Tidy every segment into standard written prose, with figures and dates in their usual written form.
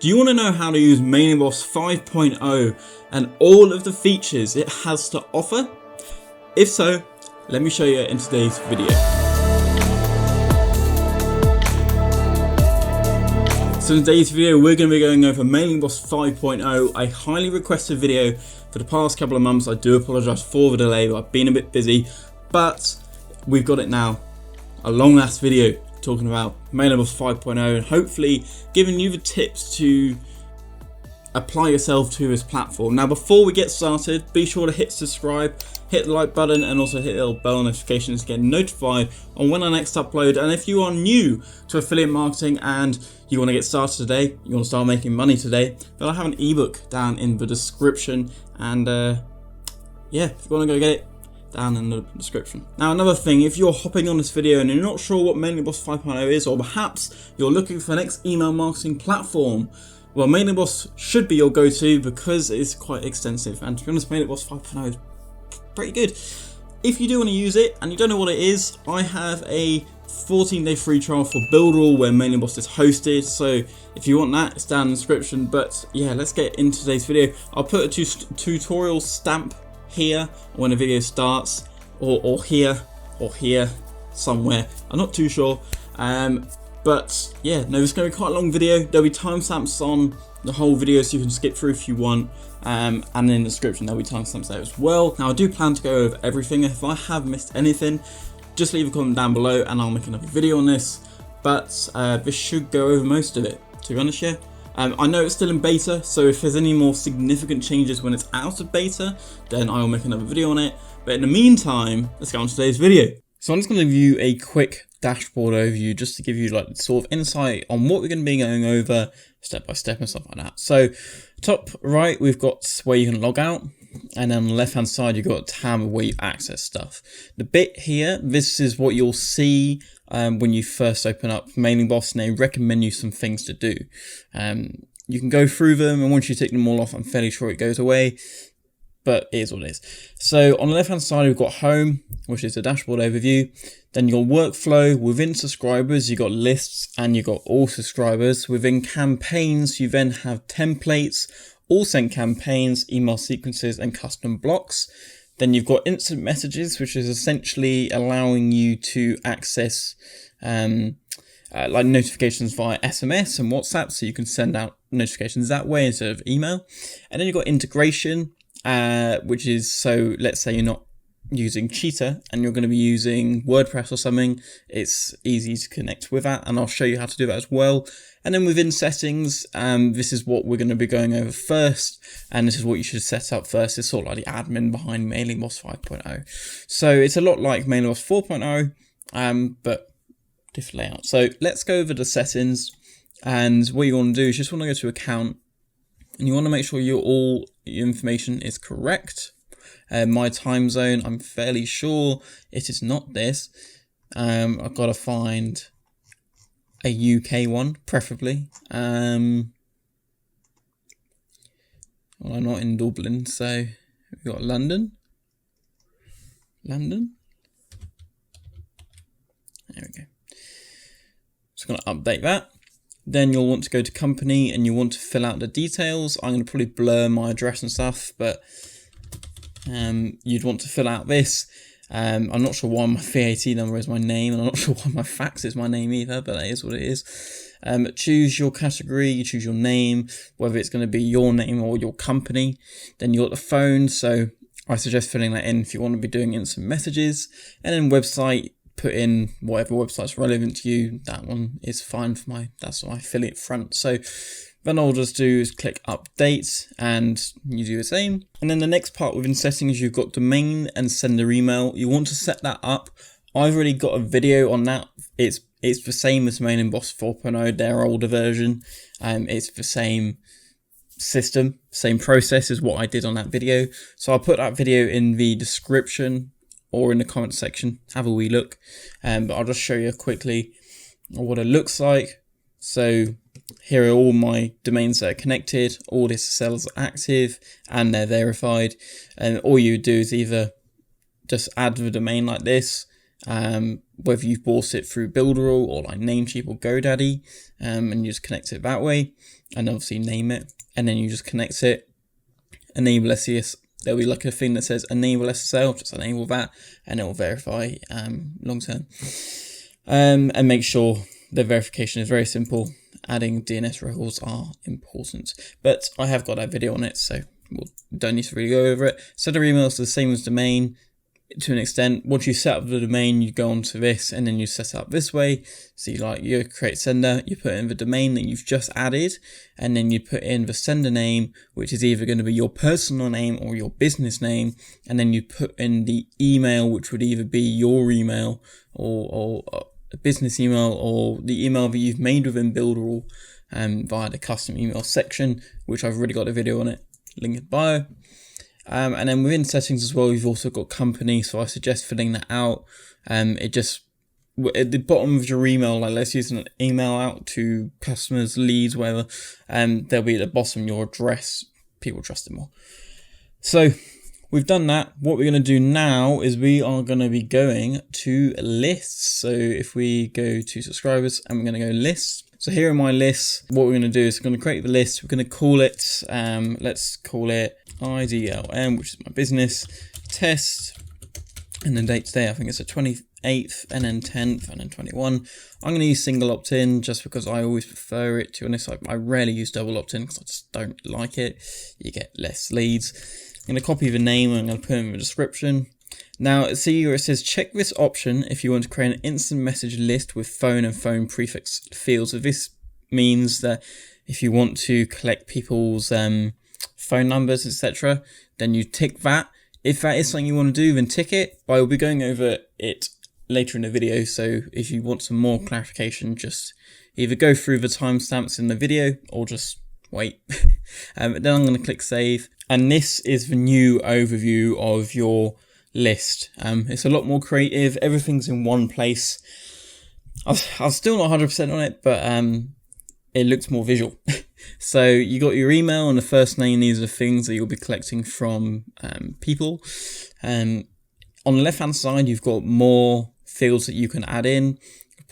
Do you want to know how to use Mailingboss 5.0 and all of the features it has to offer? If so, let me show you in today's video. So in today's video, we're going to be going over Mailingboss 5.0, a highly requested video for the past couple of months. I do apologise for the delay, but I've been a bit busy, but we've got it now. A long last video talking about Mailingboss 5.0 and hopefully giving you the tips to apply yourself to this platform. Now before we get started, be sure to hit subscribe, hit the like button, and also hit the little bell notifications to get notified on when I next upload. And if you are new to affiliate marketing and you want to get started today, you want to start making money today, then I have an ebook down in the description, and yeah, if you want to go get it, down in the description. Now another thing, if you're hopping on this video and you're not sure what Mailingboss 5.0 is, or perhaps you're looking for the next email marketing platform, well, Mailingboss should be your go-to because it's quite extensive, and to be honest, Mailingboss 5.0 is pretty good. If you do want to use it and you don't know what it is, I have a 14-day free trial for Builderall where Mailingboss is hosted, so if you want that, it's down in the description. But yeah, let's get into today's video. I'll put a tutorial stamp here when the video starts, or here somewhere, I'm not too sure, but yeah, no, it's going to be quite a long video. There'll be timestamps on the whole video so you can skip through if you want, and in the description there'll be timestamps there as well. Now I do plan to go over everything. If I have missed anything, just leave a comment down below and I'll make another video on this, but this should go over most of it, to be honest. Yeah, I know it's still in beta, so if there's any more significant changes when it's out of beta, then I will make another video on it. But in the meantime, let's get on to today's video. So I'm just going to give you a quick dashboard overview just to give you like sort of insight on what we're going to be going over step by step and stuff like that. So top right, we've got where you can log out, and then on the left hand side you've got a tab where you access stuff. The bit here, this is what you'll see when you first open up Mailingboss, and they recommend you some things to do. You can go through them, and once you take them all off, I'm fairly sure it goes away, but it is what it is. So on the left hand side we've got home, which is the dashboard overview. Then you've got workflow. Within subscribers you've got lists and you've got all subscribers. Within campaigns you then have templates, all sent campaigns, email sequences, and custom blocks. Then you've got instant messages, which is essentially allowing you to access like notifications via SMS and WhatsApp, so you can send out notifications that way instead of email. And then you've got integration, which is, so let's say you're not using Cheetah and you're going to be using WordPress or something, it's easy to connect with that, and I'll show you how to do that as well. And then within settings, this is what we're going to be going over first, and this is what you should set up first. It's sort of like the admin behind Mailingboss 5.0. So it's a lot like Mailingboss 4.0, but different layout. So let's go over the settings, and what you want to do is just want to go to account, and you want to make sure all your information is correct. My time zone, I'm fairly sure it is not this. I've got to find a UK one, preferably. Well, I'm not in Dublin, so we've got London. There we go. Just going to update that. Then you'll want to go to company and you want to fill out the details. I'm going to probably blur my address and stuff, but you'd want to fill out this. I'm not sure why my VAT number is my name, and I'm not sure why my fax is my name either, but that is what it is. Choose your category, you choose your name, whether it's going to be your name or your company. Then you got the phone, so I suggest filling that in if you want to be doing instant messages. And then website, put in whatever website's relevant to you. That one is fine for that's my affiliate front. So then all I'll just do is click update and you do the same. And then the next part within settings, you've got domain and sender email. You want to set that up. I've already got a video on that. It's the same as Mailingboss 4.0, their older version. It's the same system, same process as what I did on that video. So I'll put that video in the description or in the comment section. Have a wee look. But I'll just show you quickly what it looks like. So here are all my domains that are connected, all the SSLs are active and they're verified. And all you do is either just add the domain like this, whether you've bought it through Builderall or like Namecheap or GoDaddy, and you just connect it that way. and obviously name it, and then you just connect it. Enable SES. There'll be like a thing that says enable SSL. Just enable that, and it will verify long term. And make sure the verification is very simple. Adding DNS records are important, but I have got that video on it, so we don't need to really go over it. Sender email is the same as domain to an extent. Once you set up the domain, you go onto this, and then you set it up this way. So you create sender, you put in the domain that you've just added, and then you put in the sender name, which is either going to be your personal name or your business name, and then you put in the email, which would either be your email or a business email, or the email that you've made within Builderall via the custom email section, which I've already got a video on it, link in bio. And then within settings as well, you've also got company, so I suggest filling that out. It just, at the bottom of your email, like let's use an email out to customers, leads, whatever, there'll be at the bottom your address. People trust it more. So we've done that. What we're going to do now is we are going to be going to lists. So if we go to subscribers and we're going to go lists. So here are my lists. What we're going to do is we're going to create the list. We're going to call it, let's call it IDLM, which is my business, test, and the date today, I think it's the 28th, and then 10th, and then 21. I'm going to use single opt-in just because I always prefer it. To be honest, I rarely use double opt-in because I just don't like it. You get less leads. I'm going to copy the name and I'm going to put it in the description. Now, see where it says check this option if you want to create an instant message list with phone and phone prefix fields. So this means that if you want to collect people's phone numbers, etc., then you tick that. If that is something you want to do, then tick it. But I will be going over it later in the video. So if you want some more clarification, just either go through the timestamps in the video or just wait. Then I'm going to click save. And this is the new overview of your list. It's a lot more creative. Everything's in one place. I'm still not 100% on it, but it looks more visual. So you got your email and the first name. These are the things that you'll be collecting from people. On the left hand side, you've got more fields that you can add in.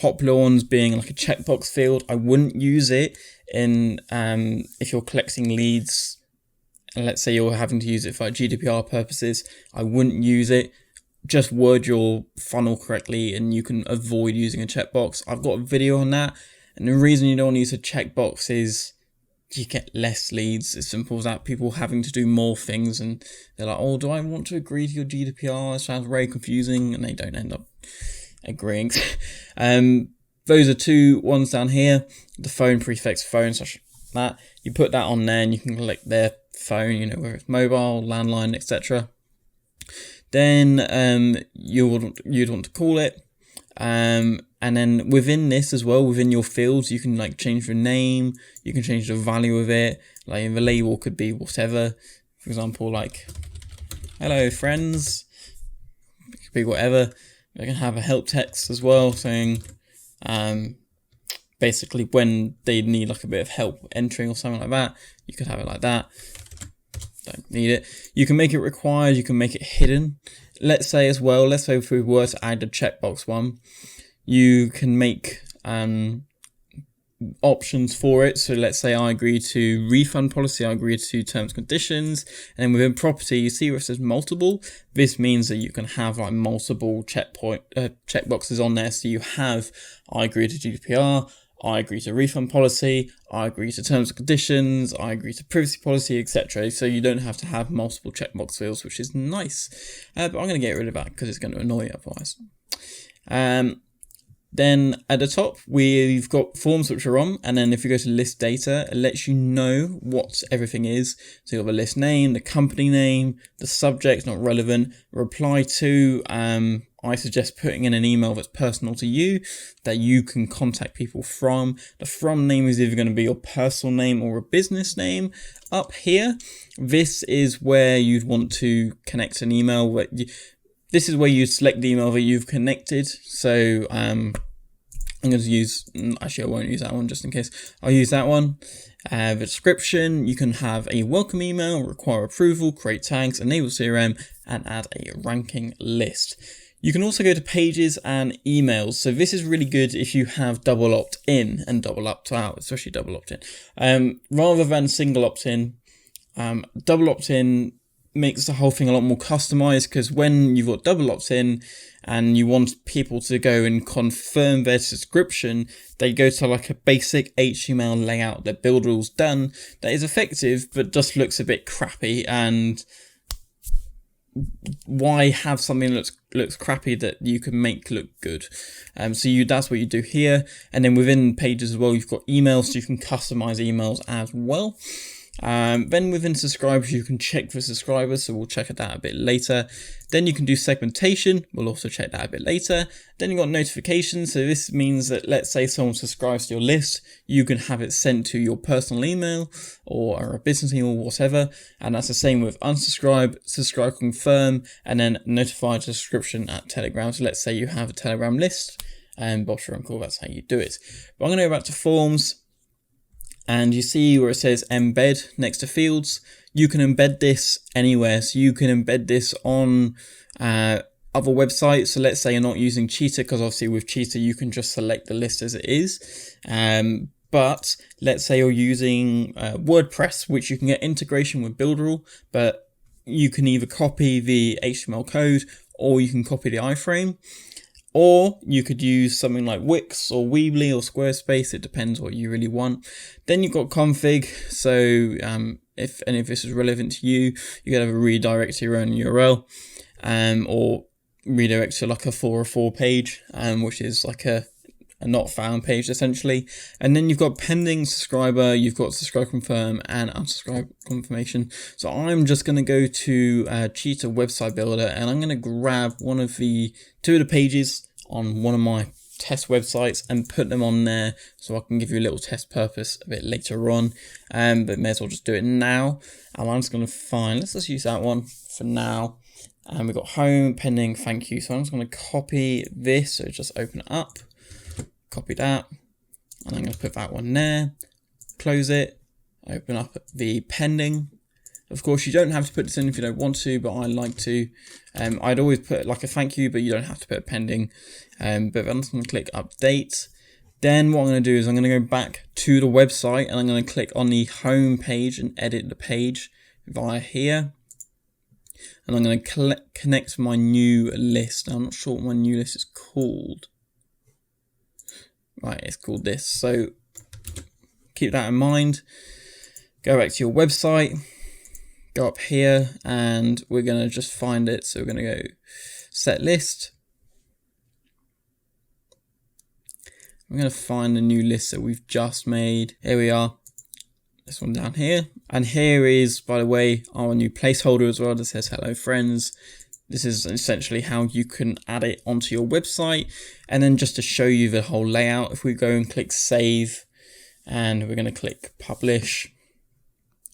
Popular ones being like a checkbox field. I wouldn't use it in if you're collecting leads. And let's say you're having to use it for GDPR purposes. I wouldn't use it. Just word your funnel correctly and you can avoid using a checkbox. I've got a video on that. And the reason you don't want to use a checkbox is you get less leads. It's simple as that. People having to do more things and they're like, oh, do I want to agree to your GDPR? It sounds very confusing, and they don't end up agreeing. Those are two ones down here. The phone prefix, phone, such that. You put that on there and you can collect their phone, whether it's mobile, landline, etc. Then you'd want to call it. And then within this as well, within your fields, you can like change the name, you can change the value of it. Like the label could be whatever. For example, like, hello friends. It could be whatever. You can have a help text as well saying, basically when they need like a bit of help entering or something like that, you could have it like that. Don't need it. You can make it required, you can make it hidden. Let's say as well, let's say if we were to add a checkbox one, you can make options for it. So let's say I agree to refund policy, I agree to terms and conditions, and then within property, you see where it says multiple. This means that you can have like multiple checkboxes on there. So you have, I agree to GDPR, I agree to refund policy, I agree to terms and conditions, I agree to privacy policy, etc. So you don't have to have multiple checkbox fields, which is nice. But I'm going to get rid of that because it's going to annoy you otherwise. Then at the top, we've got forms which are on, and then if you go to list data, it lets you know what everything is. So you have the list name, the company name, the subject, not relevant, reply to, I suggest putting in an email that's personal to you, that you can contact people from. The from name is either going to be your personal name or a business name. Up here, this is where you'd want to connect an email. This is where you select the email that you've connected. So I'm going to use, actually I won't use that one just in case. I'll use that one. The description, you can have a welcome email, require approval, create tags, enable CRM, and add a ranking list. You can also go to pages and emails. So this is really good if you have double opt-in and double opt-out, especially double opt-in. Rather than single opt-in, double opt-in makes the whole thing a lot more customized, because when you've got double opt-in and you want people to go and confirm their subscription, they go to like a basic HTML layout that Builderall's done that is effective but just looks a bit crappy. And why have something that looks crappy that you can make look good? So that's what you do here. And then within pages as well, you've got emails, so you can customize emails as well. Then within subscribers, you can check for subscribers, so we'll check that a bit later. Then you can do segmentation, we'll also check that a bit later. Then you've got notifications, so this means that let's say someone subscribes to your list, you can have it sent to your personal email or a business email or whatever. And that's the same with unsubscribe, subscribe, confirm, and then notify to subscription at Telegram. So let's say you have a Telegram list, and Boss Your Uncle, that's how you do it. But I'm going to go back to forms. And you see where it says embed next to fields. You can embed this anywhere. So you can embed this on other websites. So let's say you're not using Cheetah, because obviously with Cheetah you can just select the list as it is. But let's say you're using WordPress, which you can get integration with Builderall, but you can either copy the HTML code or you can copy the iframe. Or you could use something like Wix or Weebly or Squarespace. It depends what you really want. Then you've got config. So if any of this is relevant to you, you can have a redirect to your own URL, or redirect to like a 404 page, which is like a not found page essentially. And then you've got pending subscriber, you've got subscribe confirm and unsubscribe confirmation. So I'm just going to go to Cheetah website builder, and I'm going to grab two of the pages on one of my test websites and put them on there, so I can give you a little test purpose a bit later on. But may as well just do it now. And I'm just going to let's just use that one for now. And we've got home, pending, thank you. So I'm just going to copy this, so just open it up. Copy that, and I'm going to put that one there, close it, open up the pending. Of course, you don't have to put this in if you don't want to, but I like to. I'd always put like a thank you, but you don't have to put a pending. But I'm just going to click update. Then what I'm going to do is I'm going to go back to the website, and I'm going to click on the home page and edit the page via here. And I'm going to connect my new list. Now, I'm not sure what my new list is called. Right, it's called this. So keep that in mind. Go back to your website, go up here, and we're going to just find it. So we're going to go set list. We're going to find the new list that we've just made. Here we are. This one down here. And here is, by the way, our new placeholder as well that says hello friends. This is essentially how you can add it onto your website. And then just to show you the whole layout, if we go and click save, and we're going to click publish,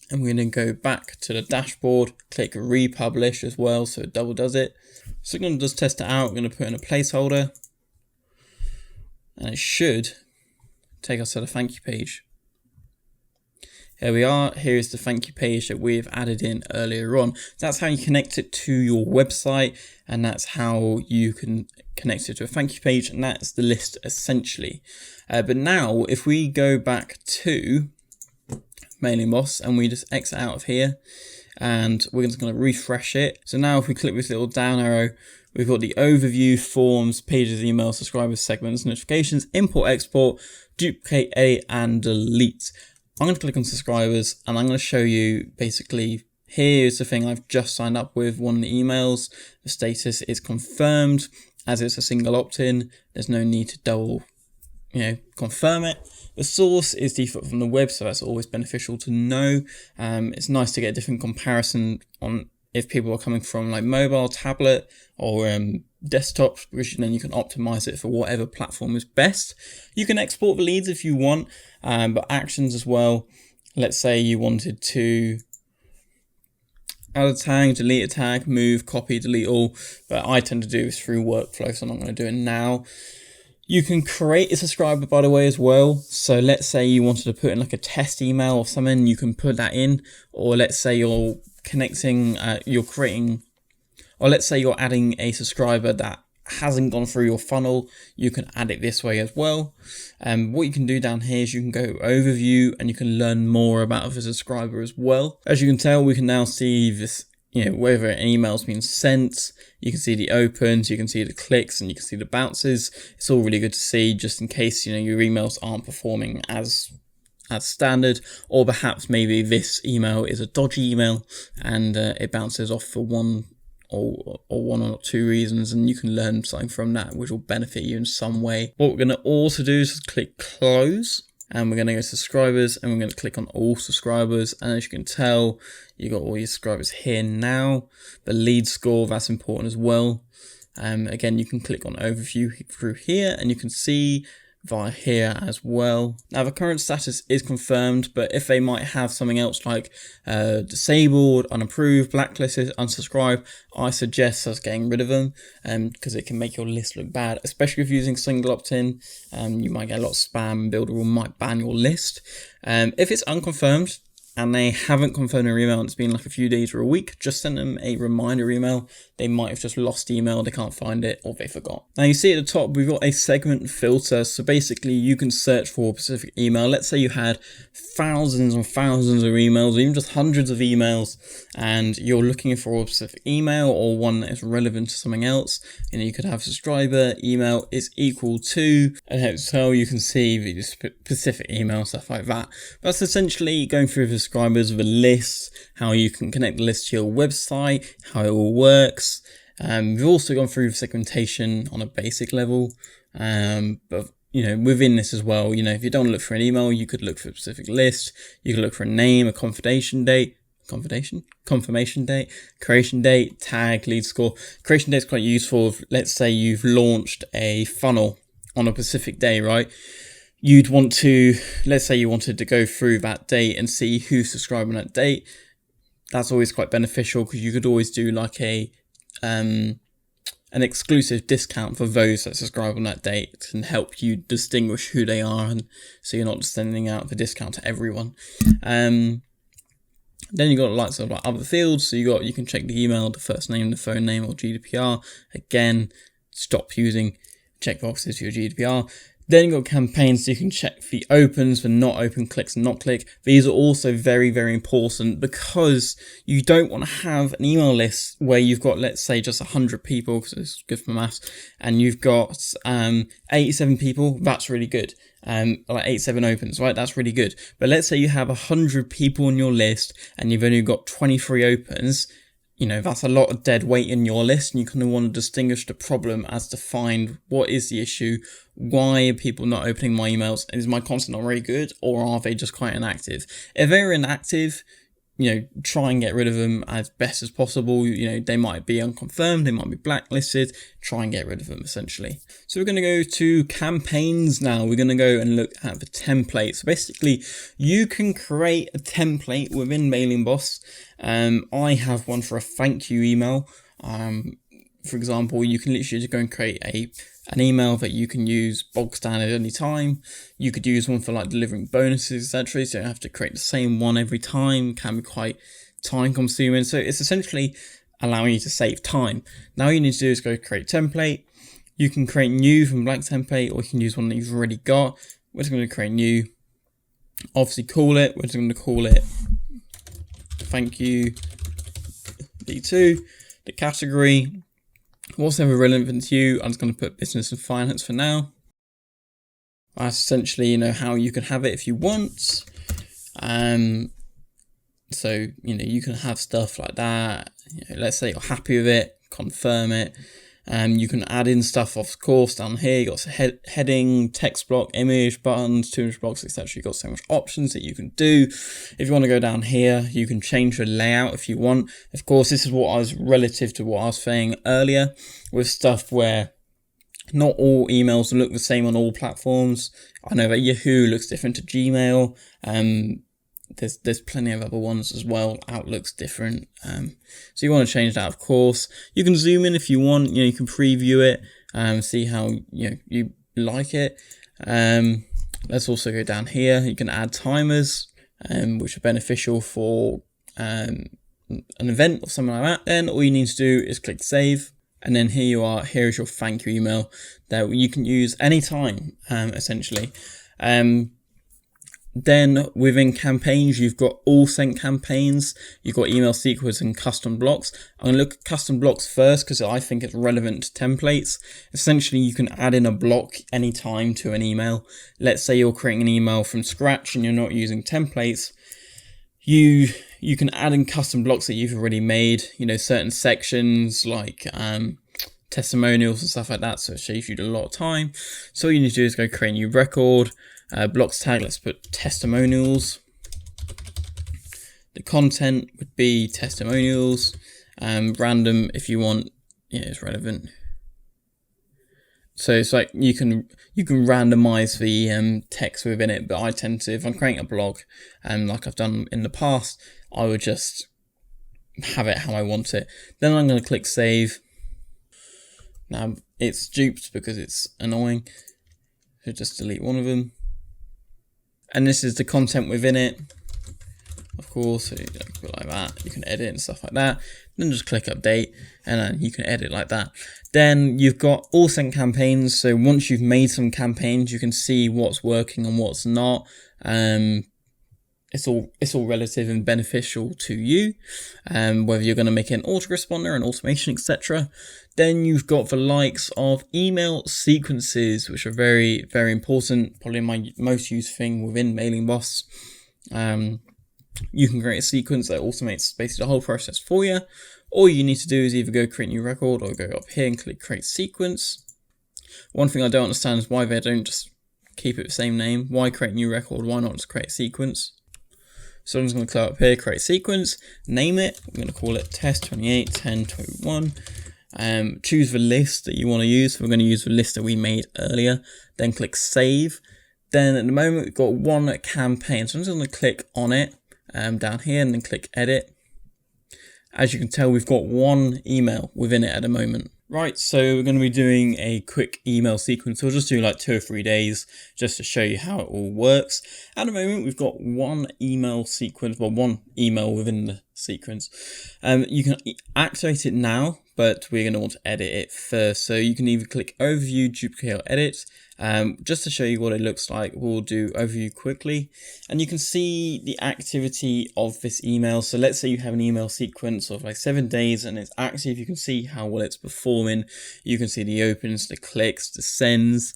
and we're going to go back to the dashboard, click republish as well, so it double does it. So we're going to just test it out. We're going to put in a placeholder, and it should take us to the thank you page. Here we are. Here is the thank you page that we've added in earlier on. That's how you connect it to your website, and that's how you can connect it to a thank you page, and that's the list essentially. But now if we go back to Mailingboss and we just exit out of here, and we're just going to refresh it. So now if we click this little down arrow, we've got the overview, forms, pages, emails, subscribers, segments, notifications, import, export, duplicate, edit, and delete. I'm going to click on subscribers, and I'm going to show you basically, here's the thing I've just signed up with, one of the emails. The status is confirmed, as it's a single opt-in. There's no need to double, confirm it. The source is default from the web, so that's always beneficial to know. It's nice to get a different comparison on if people are coming from like mobile, tablet, or desktop, because then you can optimize it for whatever platform is best. You can export the leads if you want, but actions as well. Let's say you wanted to add a tag, delete a tag, move, copy, delete all, but I tend to do this through workflow, so I'm not going to do it now. You can create a subscriber, by the way, as well. So let's say you wanted to put in like a test email or something, you can put that in. Or let's say you're connecting, or let's say you're adding a subscriber that hasn't gone through your funnel, you can add it this way as well. What you can do down here is you can go overview and you can learn more about the subscriber as well. As you can tell, we can now see this, whether an email's been sent, you can see the opens, you can see the clicks, and you can see the bounces. It's all really good to see, just in case, your emails aren't performing as standard, or perhaps maybe this email is a dodgy email and it bounces off for one or two reasons, and you can learn something from that which will benefit you in some way. What we're going to also do is click close, and we're going to go to subscribers, and we're going to click on all subscribers, and as you can tell, you got all your subscribers here now. The lead score, that's important as well. Again, you can click on overview through here, and you can see via here as well. Now the current status is confirmed, but if they might have something else like disabled, unapproved, blacklisted, unsubscribed, I suggest us getting rid of them, because it can make your list look bad, especially if you're using single opt-in. You might get a lot of spam, and Builderall might ban your list. If it's unconfirmed and they haven't confirmed their email, it's been like a few days or a week, just send them a reminder email. They might have just lost email, they can't find it, or they forgot. Now you see at the top, we've got a segment filter. So basically you can search for a specific email. Let's say you had thousands and thousands of emails, or even just hundreds of emails, and you're looking for a specific email or one that is relevant to something else. You could have subscriber email is equal to, and so you can see the specific email, stuff like that. That's essentially going through the subscribers with a list, how you can connect the list to your website, how it all works. We've also gone through segmentation on a basic level, but within this as well, if you don't look for an email, you could look for a specific list. You could look for a name, a confirmation date, creation date, tag, lead score. Creation date is quite useful if, let's say you've launched a funnel on a specific day, right? You'd want to, let's say you wanted to go through that date and see who's subscribed on that date. That's always quite beneficial, because you could always do like an exclusive discount for those that subscribe on that date. It can help you distinguish who they are, and so you're not just sending out the discount to everyone. Then you got lots of like other fields. So you can check the email, the first name, the phone name, or GDPR. Again, stop using checkboxes for your GDPR. Then you've got campaigns, so you can check the opens, the not open, clicks and not click. These are also very, very important, because you don't want to have an email list where you've got, let's say, just 100 people, because it's good for maths, and you've got 87 people. That's really good. Like 87 opens, right? That's really good. But let's say you have 100 people on your list and you've only got 23 opens. That's a lot of dead weight in your list, and you kind of want to distinguish the problem as to find what is the issue. Why are people not opening my emails? Is my content not very good, or are they just quite inactive? If they're inactive, try and get rid of them as best as possible. They might be unconfirmed, they might be blacklisted. Try and get rid of them, essentially. So we're going to go to campaigns now. We're going to go and look at the template. So basically, you can create a template within Mailingboss. I have one for a thank you email. For example, you can literally just go and create an email that you can use bog standard anytime. You could use one for like delivering bonuses, etc. So you don't have to create the same one every time. It can be quite time consuming. So it's essentially allowing you to save time. Now all you need to do is go create template. You can create new from blank template, or you can use one that you've already got. We're just going to create new. Obviously we're just going to call it thank you D2. The category, what's ever relevant to you, I'm just going to put business and finance for now. That's essentially, how you can have it if you want. So, you can have stuff like that. Let's say you're happy with it, confirm it. You can add in stuff, of course, down here. You got heading, text block, image, buttons, 200 blocks, etc. You've got so much options that you can do. If you want to go down here, you can change the layout if you want. Of course, this is what I was relative to what I was saying earlier with stuff where not all emails look the same on all platforms. I know that Yahoo looks different to Gmail. There's plenty of other ones as well. Outlook's different. So you want to change that, of course. You can zoom in if you want. You can preview it, see how you like it. Let's also go down here. You can add timers, which are beneficial for an event or something like that. Then all you need to do is click save. And then here you are, here's your thank you email that you can use anytime, essentially. Then within campaigns, you've got all sent campaigns, you've got email sequence and custom blocks. I'm going to look at custom blocks first because I think it's relevant to templates. Essentially, you can add in a block anytime to an email. Let's say you're creating an email from scratch and you're not using templates. You can add in custom blocks that you've already made, certain sections like testimonials and stuff like that. So it saves you a lot of time. So all you need to do is go create a new record. Blocks tag, let's put testimonials. The content would be testimonials. Random if you want, it's relevant. So it's like you can randomize the text within it, but I tend to, if I'm creating a blog, like I've done in the past, I would just have it how I want it. Then I'm going to click save. Now it's duped because it's annoying. So just delete one of them. And this is the content within it, of course, so you can put it like that, you can edit and stuff like that, then just click update, and then you can edit like that. Then you've got all sent campaigns, so once you've made some campaigns, you can see what's working and what's not. It's all relative and beneficial to you, whether you're going to make an autoresponder, an automation, etc. Then you've got the likes of email sequences, which are very, very important, probably my most used thing within Mailingboss. You can create a sequence that automates basically the whole process for you. All you need to do is either go create a new record or go up here and click create sequence. One thing I don't understand is why they don't just keep it the same name. Why create a new record? Why not just create a sequence? So I'm just going to click up here, create sequence, name it. I'm going to call it test 28, 10, 21. Choose the list that you want to use. So we're going to use the list that we made earlier. Then click save. Then at the moment we've got one campaign. So I'm just going to click on it down here and then click edit. As you can tell, we've got one email within it at the moment. Right, so we're going to be doing a quick email sequence. We'll just do like 2 or 3 days just to show you how it all works. At the moment, we've got one email sequence, well, one email within the sequence. You can activate it now, but we're going to want to edit it first. So you can either click overview, duplicate, or edit. Just to show you what it looks like, we'll do overview quickly, and you can see the activity of this email. So let's say you have an email sequence of like 7 days and it's active. You can see how well it's performing. You can see the opens, the clicks, the sends.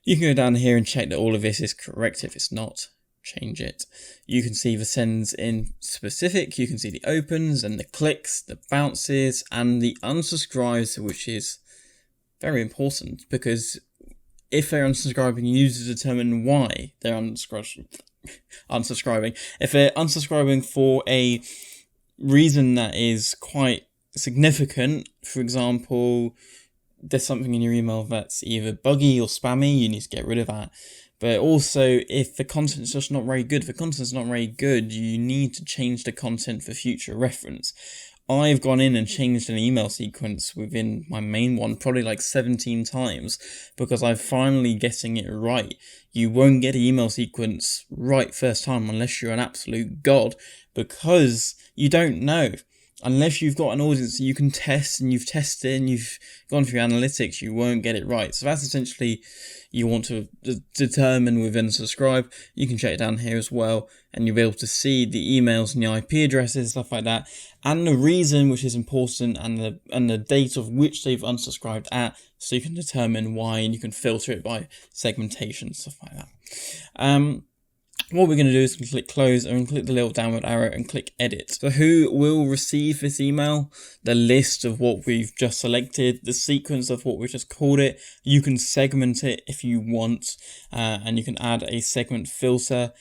You can go down here and check that all of this is correct. If it's not, change it. You can see the sends in specific. You can see the opens and the clicks, the bounces, and the unsubscribes, which is very important because if they're unsubscribing, you need to determine why they're unsubscribing. If they're unsubscribing for a reason that is quite significant, for example, there's something in your email that's either buggy or spammy, you need to get rid of that. But also, if the content's just not very good, you need to change the content for future reference. I've gone in and changed an email sequence within my main one probably like 17 times because I'm finally getting it right. You won't get an email sequence right first time unless you're an absolute god, because you don't know. Unless you've got an audience that you can test and you've tested and you've gone through analytics, you won't get it right. So that's essentially you want to determine within subscribe. You can check it down here as well, and you'll be able to see the emails and the IP addresses, stuff like that, and the reason, which is important, and the date of which they've unsubscribed at, so you can determine why, and you can filter it by segmentation, stuff like that. What we're going to do is click close and click the little downward arrow and click edit. So who will receive this email? The list of what we've just selected, the sequence of what we've just called it. You can segment it if you want, and you can add a segment filter.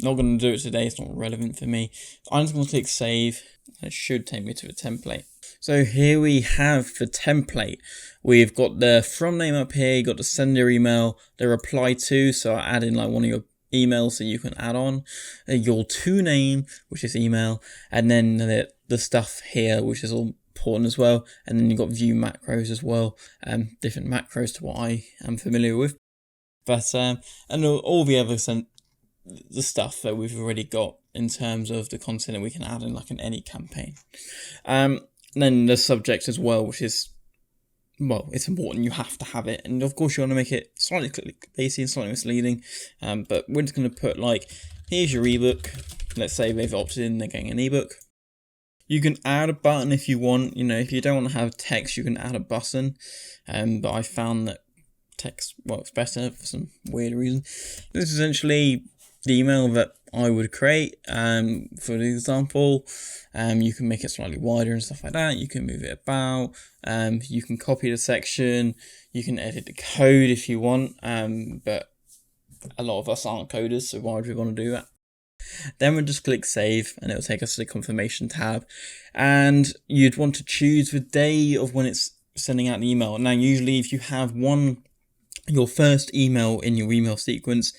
Not going to do it today, it's not relevant for me. I'm just going to click save. It should take me to the template. So here we have the template. We've got the from name up here, you've got the sender email, the reply to, so I add in like one of your email so you can add on your to name, which is email, and then the stuff here, which is all important as well, and then you've got view macros as well, different macros to what I am familiar with, but and all the other the stuff that we've already got in terms of the content that we can add in like in any campaign. Then the subject as well, which is well, it's important, you have to have it, and of course you want to make it slightly clickbaity and slightly misleading, but we're just going to put like, here's your ebook. Let's say they've opted in, they're getting an ebook. You can add a button if you want, if you don't want to have text, you can add a button, but I found that text works better for some weird reason. This is essentially the email that I would create. For the example, you can make it slightly wider and stuff like that. You can move it about. You can copy the section. You can edit the code if you want. But a lot of us aren't coders, so why would we want to do that? Then we'll just click save, and it'll take us to the confirmation tab. And you'd want to choose the day of when it's sending out the email. Now, usually if you have your first email in your email sequence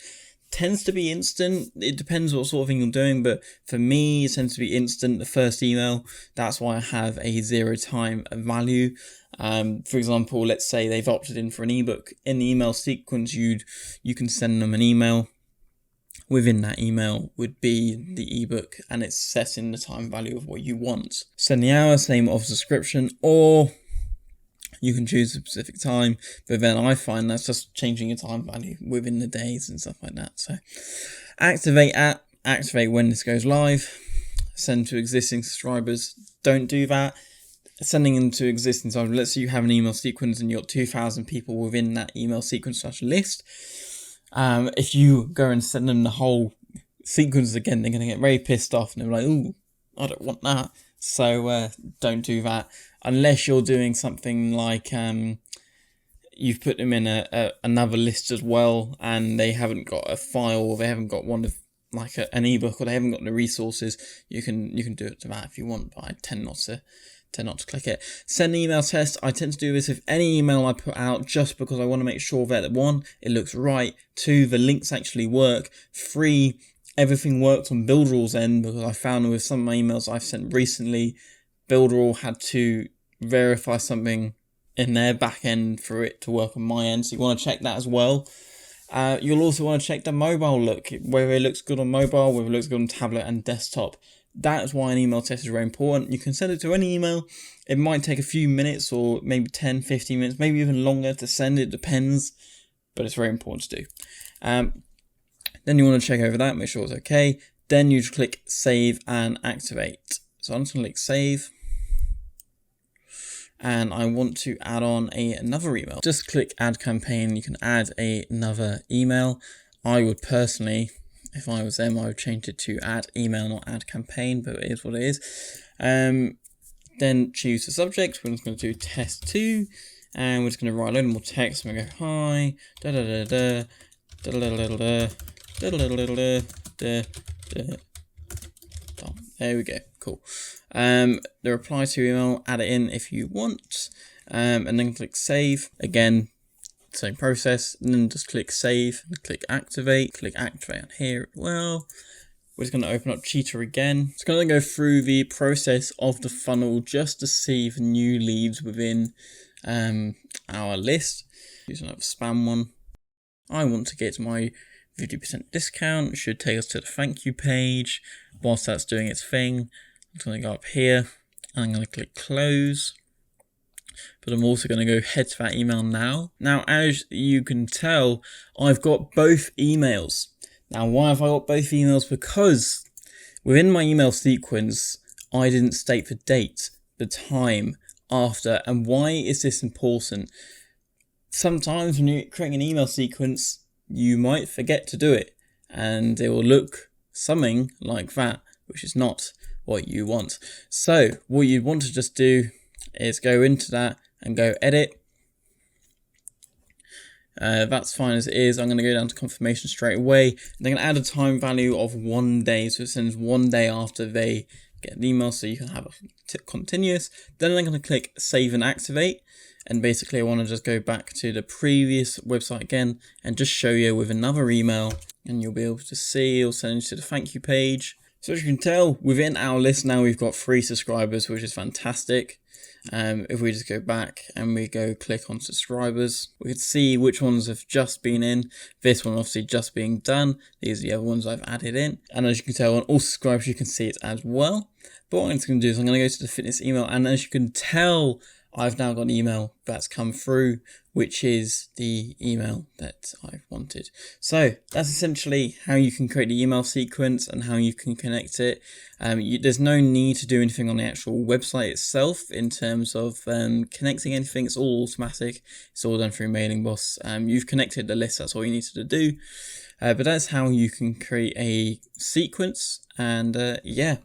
tends to be instant. It depends what sort of thing you're doing, but for me, it tends to be instant, the first email. That's why I have a 0 time value. For example, let's say they've opted in for an ebook. In the email sequence, you can send them an email. Within that email would be the ebook, and it's set in the time value of what you want. Send the hour, same of subscription, or you can choose a specific time, but then I find that's just changing your time value within the days and stuff like that. So activate when this goes live. Send to existing subscribers. Don't do that. Sending them to existing subscribers. Let's say you have an email sequence and you've got 2,000 people within that email sequence / list. If you go and send them the whole sequence again, they're going to get very pissed off and they're like, "Ooh, I don't want that." So don't do that unless you're doing something like you've put them in another list as well, and they haven't got a file, or they haven't got one of like an ebook, or they haven't got the resources. You can do it to that if you want, but I tend not to click it. Send an email test. I tend to do this with any email I put out, just because I want to make sure that 1, it looks right, 2, the links actually work, 3, everything worked on Builderall's end, because I found with some of my emails I've sent recently, Builderall had to verify something in their back end for it to work on my end, so you want to check that as well. You'll also want to check the mobile look, whether it looks good on mobile, whether it looks good on tablet and desktop. That is why an email test is very important. You can send it to any email. It might take a few minutes, or maybe 10, 15 minutes, maybe even longer to send. It depends, but it's very important to do. Then you want to check over that, make sure it's okay. Then you just click save and activate. So I'm just going to click save. And I want to add on another email. Just click add campaign. You can add another email. I would personally, if I was them, I would change it to add email, not add campaign, but it is what it is. Then choose the subject. We're just going to do test 2, and we're just going to write a little more text. We're going to go hi, da da da da, da da da da da, da da da da da da. There we go. Cool. The reply to email, add it in if you want, and then click save. Again, same process, and then just click save and click activate on here as well. We're just going to open up Cheetah again. It's going to go through the process of the funnel just to see the new leads within our list. Use another spam one. I want to get my 50% discount. It should take us to the thank you page. Whilst that's doing its thing, I'm going to go up here and I'm going to click close. But I'm also going to go head to that email now. Now, as you can tell, I've got both emails. Now, why have I got both emails? Because within my email sequence, I didn't state the date, the time, after. And why is this important? Sometimes when you're creating an email sequence, you might forget to do it, and it will look something like that, which is not what you want. So what you want to just do is go into that and go edit. That's fine as it is. I'm going to go down to confirmation straight away. And I'm going to add a time value of 1 day, so it sends 1 day after they get the email, so you can have a continuous. Then I'm going to click save and activate. And basically I want to just go back to the previous website again and just show you with another email, and you'll be able to see it'll send you to the thank you page. So as you can tell, within our list now we've got 3 subscribers, which is fantastic. If we just go back and we go click on subscribers, we can see which ones have just been in. This one obviously just being done. These are the other ones I've added in. And as you can tell on all subscribers, you can see it as well. But what I'm going to do is I'm going to go to the fitness email, and as you can tell, I've now got an email that's come through, which is the email that I wanted. So that's essentially how you can create the email sequence and how you can connect it. There's no need to do anything on the actual website itself in terms of connecting anything. It's all automatic. It's all done through Mailingboss. You've connected the list. That's all you needed to do. But that's how you can create a sequence. And yeah.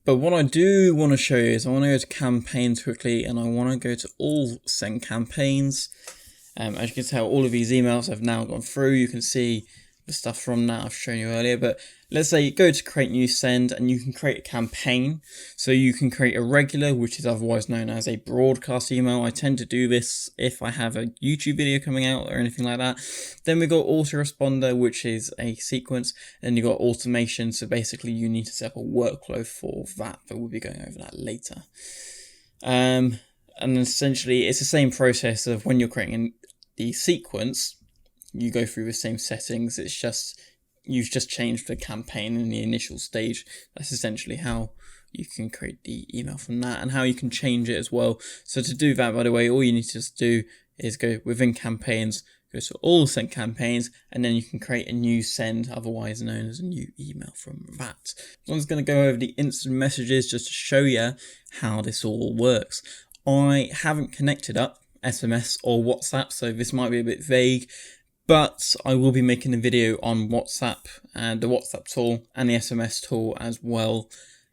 But what I do want to show you is I want to go to campaigns quickly, and I want to go to all send campaigns. As you can tell, all of these emails have now gone through. You can see the stuff from that I've shown you earlier. But let's say you go to create new send, and you can create a campaign. So you can create a regular, which is otherwise known as a broadcast email. I tend to do this if I have a YouTube video coming out or anything like that. Then we got autoresponder, which is a sequence, and you got automation. So basically you need to set up a workflow for that, but we'll be going over that later. And essentially it's the same process of when you're creating the sequence, you go through the same settings. It's just, you've just changed the campaign in the initial stage. That's essentially how you can create the email from that, and how you can change it as well. So to do that, by the way, all you need to just do is go within campaigns, go to all sent campaigns, and then you can create a new send, otherwise known as a new email from that. I'm just going to go over the instant messages just to show you how this all works. I haven't connected up SMS or WhatsApp, so this might be a bit vague, but I will be making a video on WhatsApp and the WhatsApp tool and the SMS tool as well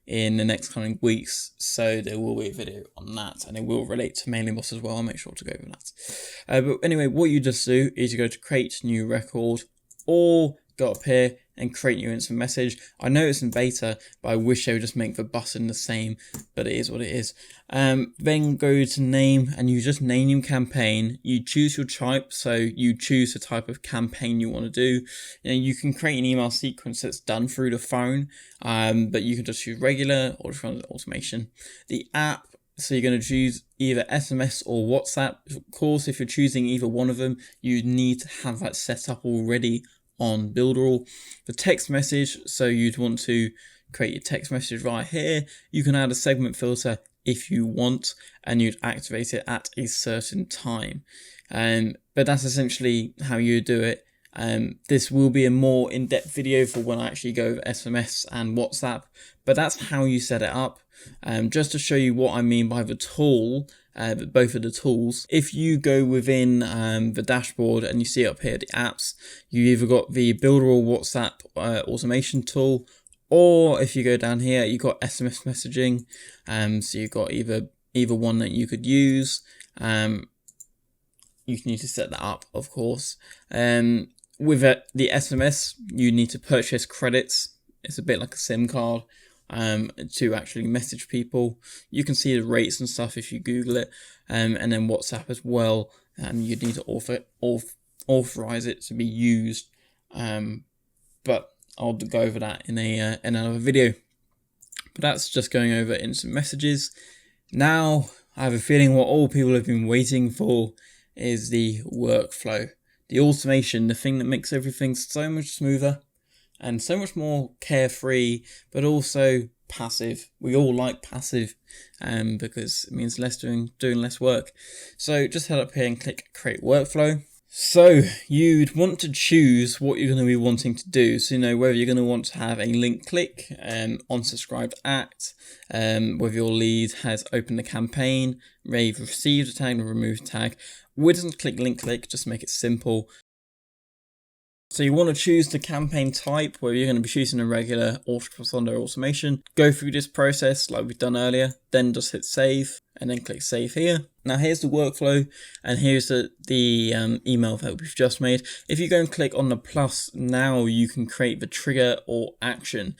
in the next coming weeks. So there will be a video on that, and it will relate to Mailingboss as well. I'll make sure to go over that. But anyway, what you just do is you go to create new record, or go up here and create new instant message. I know it's in beta, but I wish they would just make the button the same, but it is what it is. Then go to name, and you just name your campaign. You choose your type, so you choose the type of campaign you want to do. You can create an email sequence that's done through the phone, but you can just choose regular or just run automation. The app, so you're going to choose either SMS or WhatsApp. Of course, if you're choosing either one of them, you need to have that set up already on Builderall. The text message, so you'd want to create your text message right here. You can add a segment filter if you want, and you'd activate it at a certain time. But that's essentially how you do it. This will be a more in-depth video for when I actually go over SMS and WhatsApp, but that's how you set it up. Just to show you what I mean by the tool, both of the tools. If you go within the dashboard and you see up here the apps, you either got the Builderall WhatsApp automation tool, or if you go down here, you got SMS messaging. So you've got either one that you could use. You need to set that up, of course. With the SMS, you need to purchase credits. It's a bit like a SIM card. To actually message people. You can see the rates and stuff if you Google it, and then WhatsApp as well. You'd need to authorize it to be used, but I'll go over that in another video. But that's just going over instant messages. Now I have a feeling what all people have been waiting for is the workflow, the automation, the thing that makes everything so much smoother and so much more carefree, but also passive. We all like passive, because it means doing less work. So just head up here and click create workflow. So you'd want to choose what you're going to be wanting to do. So whether you're going to want to have a link click, unsubscribed act, whether your lead has opened the campaign, they've received a tag and removed tag. We doesn't click link click, just make it simple. So you want to choose the campaign type, whether you're going to be choosing a regular autoresponder automation. Go through this process like we've done earlier, then just hit save and then click save here. Now here's the workflow, and here's the email that we've just made. If you go and click on the plus, now you can create the trigger or action.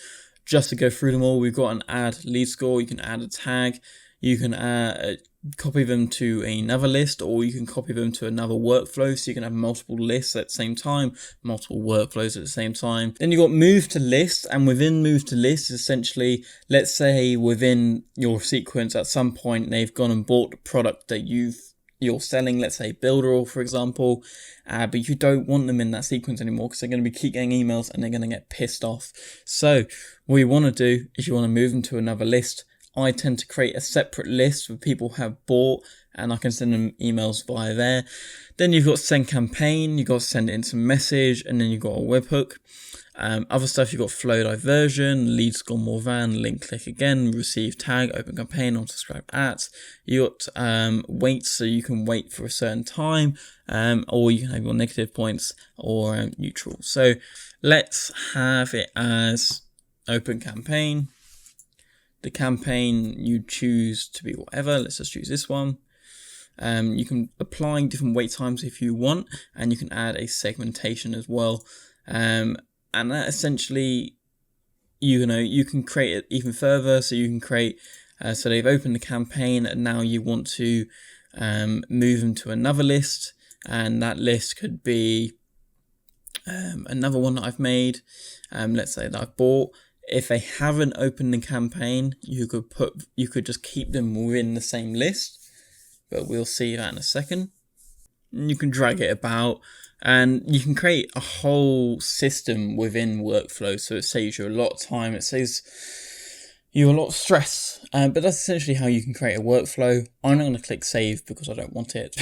Just to go through them all, we've got an add lead score, you can add a tag, you can copy them to another list, or you can copy them to another workflow, so you can have multiple lists at the same time, multiple workflows at the same time. Then you've got move to list, and within move to list, essentially, let's say within your sequence at some point they've gone and bought the product that you're selling, let's say Builderall for example, but you don't want them in that sequence anymore because they're going to keep getting emails and they're going to get pissed off. So what you want to do is you want to move them to another list. I tend to create a separate list where people have bought and I can send them emails via there. Then you've got send campaign, you've got send it into message, and then you've got a webhook. Other stuff, you've got flow diversion, lead score more than, link click again, receive tag, open campaign, unsubscribe at. You got wait, so you can wait for a certain time, or you can have your negative points or neutral. So let's have it as open campaign. The campaign you choose to be whatever. Let's just choose this one. You can apply different wait times if you want, and you can add a segmentation as well. And that essentially, you can create it even further. So you can create, so they've opened the campaign and now you want to move them to another list. And that list could be another one that I've made. Let's say that I've bought. If they haven't opened the campaign, you could just keep them within the same list. But we'll see that in a second. You can drag it about. And you can create a whole system within workflow, so it saves you a lot of time, it saves you a lot of stress, but that's essentially how you can create a workflow. I'm not going to click save because I don't want it,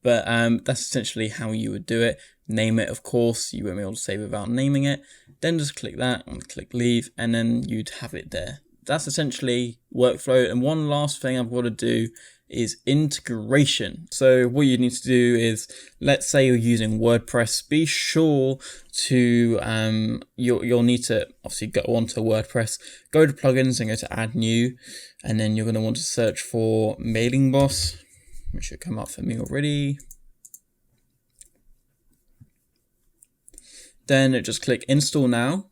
but that's essentially how you would do it. Name it, of course, you won't be able to save without naming it. Then just click that and click leave, and then you'd have it there. That's essentially workflow. And one last thing I've got to do is integration. So what you need to do is, let's say you're using WordPress, be sure to you'll need to obviously go onto WordPress, go to plugins and go to add new, and then you're going to want to search for Mailingboss, which should come up for me already. Then just click install now,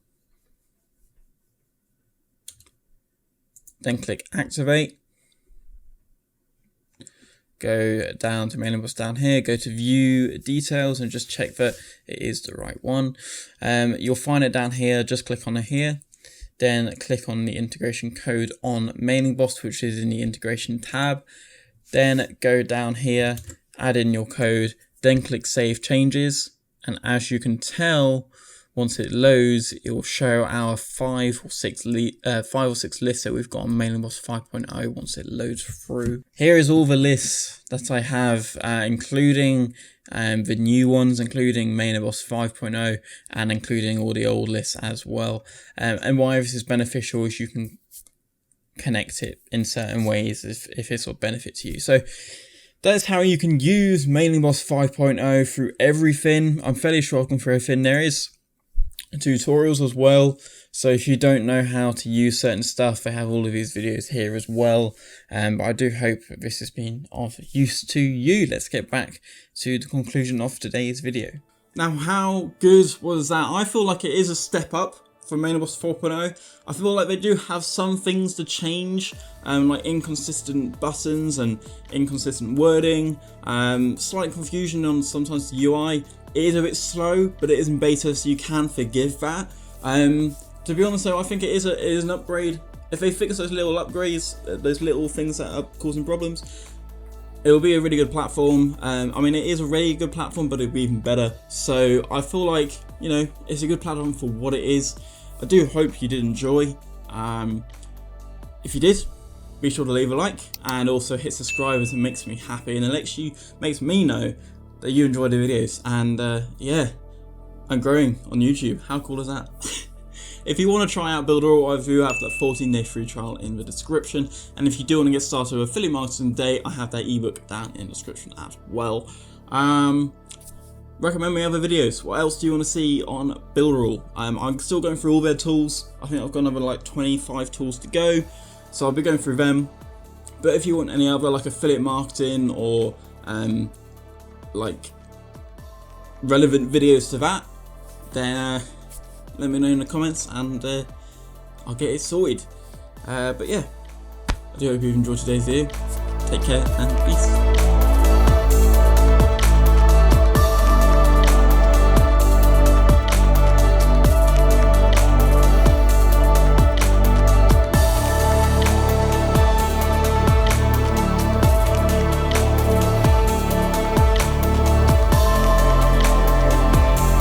then click activate. Go down to Mailingboss down here, go to view details and just check that it is the right one. You'll find it down here, just click on it here. Then click on the integration code on Mailingboss, which is in the integration tab. Then go down here, add in your code, then click save changes. And as you can tell, once it loads, it will show our 5 or 6 lists that we've got on Mailingboss 5.0 once it loads through. Here is all the lists that I have, including the new ones, including Mailingboss 5.0, and including all the old lists as well. And why this is beneficial is you can connect it in certain ways if it's of benefit to you. So that's how you can use Mailingboss 5.0 through everything. I'm fairly sure I've gone through everything. There is tutorials as well, so if you don't know how to use certain stuff, I have all of these videos here as well. But I do hope that this has been of use to you. Let's get back to the conclusion of today's video. Now, how good was that? I feel like it is a step up from Mailingboss 4.0. I feel like they do have some things to change, like inconsistent buttons and inconsistent wording, slight confusion on sometimes the UI. It is a bit slow, but it is in beta, so you can forgive that. To be honest though, I think it is an upgrade. If they fix those little upgrades, those little things that are causing problems, it will be a really good platform. I mean, it is a really good platform, but it'll be even better. So I feel like, it's a good platform for what it is. I do hope you did enjoy. If you did, be sure to leave a like and also hit subscribe, as it makes me happy and it makes me know that you enjoy the videos. And yeah, I'm growing on YouTube. How cool is that? If you want to try out Builderall, I do have that 14-day free trial in the description. And if you do want to get started with affiliate marketing today, I have that ebook down in the description as well. Recommend my other videos. What else do you want to see on Builderall? I'm still going through all their tools. I think I've got another like 25 tools to go, so I'll be going through them. But if you want any other like affiliate marketing or like relevant videos to that, then let me know in the comments and I'll get it sorted. But yeah, I do hope you've enjoyed today's video. Take care and peace.